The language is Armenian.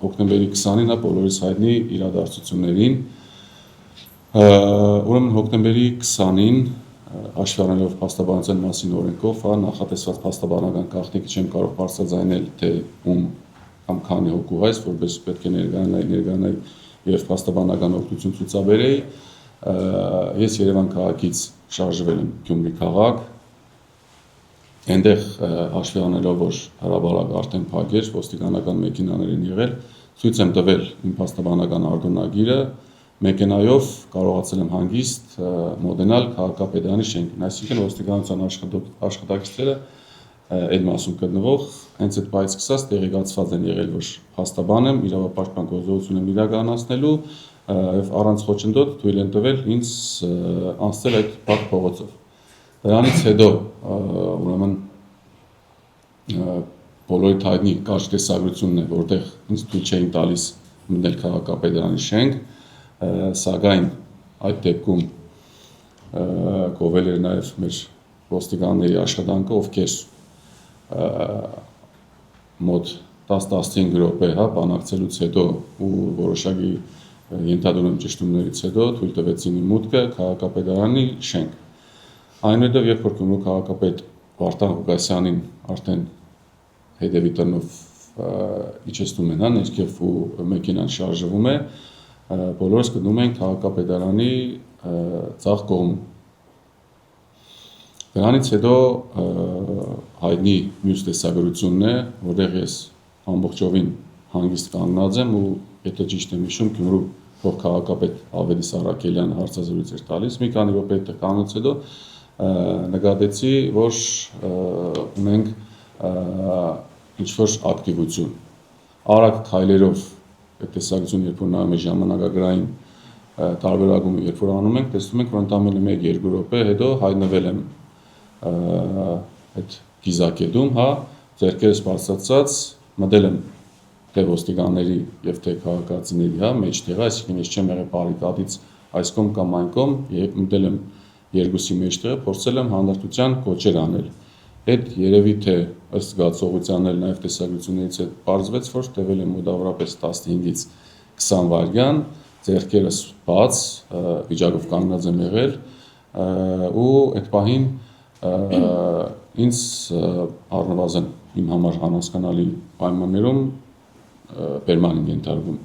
հոկտեմբերի 20-ին է բոլորիս հայտնի իրադարձություններին։ Ուրեմն հոկտեմբերի 20-ին հաշվի առնելով փաստաբանության մասին օրենքով, նախատեսված փաստաբանական գաղտնիքը չեմ կարող բարձրաձայնել, թե ում կամ քանի հոգու այս, որպես պետք է ներգրանայի եւ փաստաբանական օգնություն ցուցաբերեի։ Ես Երևան քաղաքից շարժվել եմ Գյումրի քաղաք, այնտեղ հաշվի առնելով, որ հրաբարակ արդեն փակ էր, ոստիկանական մեքենաներ են եղել, ցույց եմ տվել իմ փաստաբանական արտոնագիրը, մեքենայով կարողացել եմ հանգիստ մոտենալ քաղաքապետարանի շենքին, այսինքն ոստիկանության աշխատակիցները այդ մասում գտնվող հենց այդ պահից սկսած տեղեկացված են եղել, որ փաստաբան եմ, իրավապաշտպան գործողություն եմ իրականացնելու եւ առանց խոչընդոտ թույլ են տվել ինձ անցնել այդ փակ փողոցով։ Դրանից հետո ուրեմն բոլորի հայտնի կարճ տեսագրությունն է, որտեղ ինձ թույլ չէին տալիս մտնել քաղաքապետարանի շենք, սակայն այդ դեպքում գովել էր նաեւ մեր ոստիկանների աշխատանքը, ովքեր մոտ 10-15 րոպե բանակցելուց հետո ու որոշակի ենթադրում ճշտումներից հետո թույլ տվեցին իմ մուտքը քաղաքապետարանի շենք։ Այնուհետև երբ որ Գյումրու քաղաքապետ Վարդան Ղուկասյանին արդեն հետևի տնով իջեցնում են ներքև ու մեքենան շարժվում է, բոլորս գնում ենք քաղաքապետարանի ձախ կողմում։ Դրանից հետո հայտնի մյուս տեսագրությունն է, որտեղ ես ամբողջովին հանգիստ կանգնած եմ ու եթե ճիշտ եմ հիշում, Գյումրու փոխքաղաքապետ Ավետիս Առաքելյանը հարցազրույց էր տալիս, մի քանի րոպե կանգնած հետո նկատեցի, որ ունենք ինչ-որ ակտիվություն։ Արագ քայլերով այդ տեսագրությունը երբ որ նայում եմ ժամանակագրային տարբերակումը, երբ որ անում ենք, տեսնում ենք, որ ընդամենը 1-2 րոպե հետո հայտնվել եմ այդ գիզակետում, ձեռքերս բարձրացած, մտել եմ թե ոստիկանների եւ թե քաղաքացիների մեջտեղը, այսինքն ես չեմ եղել բարիկադից այս կողմ կամ այն կողմ, մտել եմ երկուսի մեջտեղը, փորձել եմ հանդարտության կոչեր անել։ Այդ երևի թե ըստ զգացողության էլ նաեւ տեսագրություններից հետ պարզվեց, որ տևել է մոտավորապես 15-ից 20 վայրկյան, ձեռքերս բաց, վիճակով կանգնած եմ եղել ու այդ պահին ինձ առնվազն իմ համար անհասկանալի պայմաններում բերման են ենթարկվում